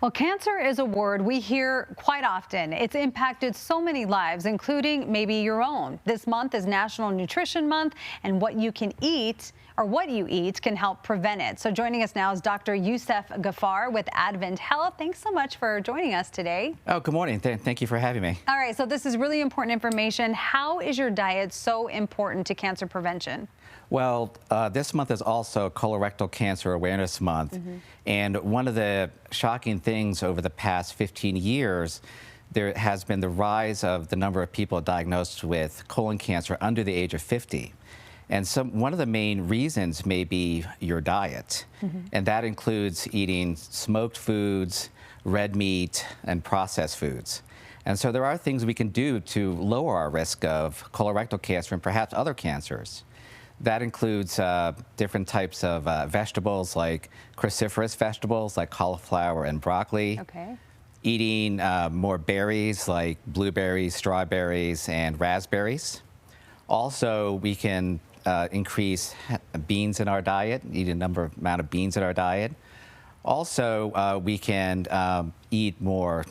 Well, cancer is a word we hear quite often. It's impacted so many lives, including maybe your own. This month is National Nutrition Month, and what you can eat or what you eat can help prevent it. So joining us now is Dr. Yousef Gaffar with AdventHealth. Thanks so much for joining us today. Oh, good morning. Thank you for having me. All right, so this is really important information. How is your diet so important to cancer prevention? Well, this month is also Colorectal Cancer Awareness Month. And one of the shocking things over the past 15 years, there has been the rise of the number of people diagnosed with colon cancer under the age of 50. And one of the main reasons may be your diet. And that includes eating smoked foods, red meat, and processed foods. And so there are things we can do to lower our risk of colorectal cancer and perhaps other cancers. That includes different types of vegetables, like cruciferous vegetables like cauliflower and broccoli. Okay. Eating more berries like blueberries, strawberries, and raspberries. Also, we can increase beans in our diet, eat amount of beans in our diet. Also, we can eat more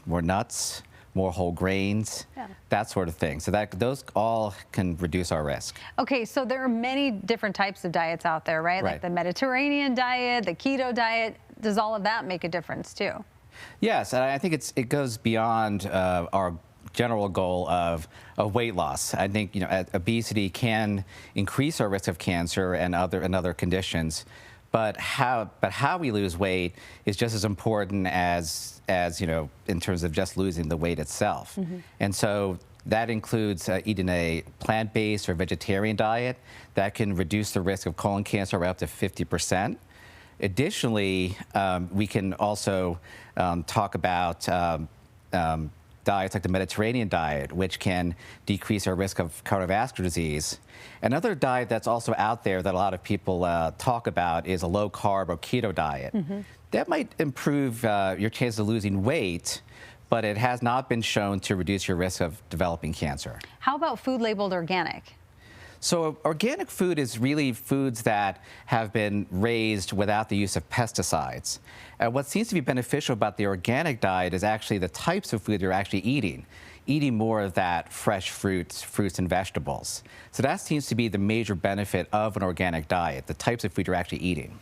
nuts, more whole grains, that sort of thing. So those all can reduce our risk. Okay, so there are many different types of diets out there, right? Like the Mediterranean diet, the keto diet. Does all of that make a difference too? Yes, and I think it goes beyond our general goal of weight loss. I think obesity can increase our risk of cancer and other conditions. But how we lose weight is just as important as in terms of just losing the weight itself. And so that includes eating a plant-based or vegetarian diet that can reduce the risk of colon cancer by up to 50%. Additionally, we can also talk about diets like the Mediterranean diet, which can decrease our risk of cardiovascular disease. Another diet that's also out there that a lot of people talk about is a low-carb or keto diet. That might improve your chance of losing weight, but it has not been shown to reduce your risk of developing cancer. How about food labeled organic? So organic food is really foods that have been raised without the use of pesticides. What seems to be beneficial about the organic diet is actually the types of food you're actually eating more of that fresh fruits and vegetables. So that seems to be the major benefit of an organic diet, the types of food you're actually eating.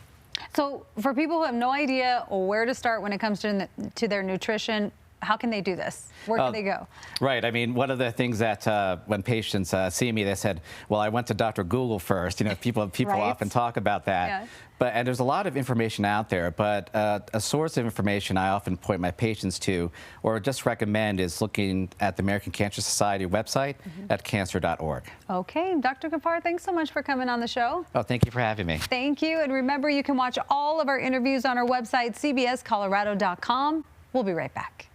So for people who have no idea where to start when it comes to their nutrition, how can they do this? Where can they go? Right. I mean, one of the things that when patients see me, they said, well, I went to Dr. Google first. People often talk about that. And there's a lot of information out there, but a source of information I often point my patients to or just recommend is looking at the American Cancer Society website at cancer.org. Okay. Dr. Gaffar, thanks so much for coming on the show. Oh, thank you for having me. Thank you. And remember, you can watch all of our interviews on our website, cbscolorado.com. We'll be right back.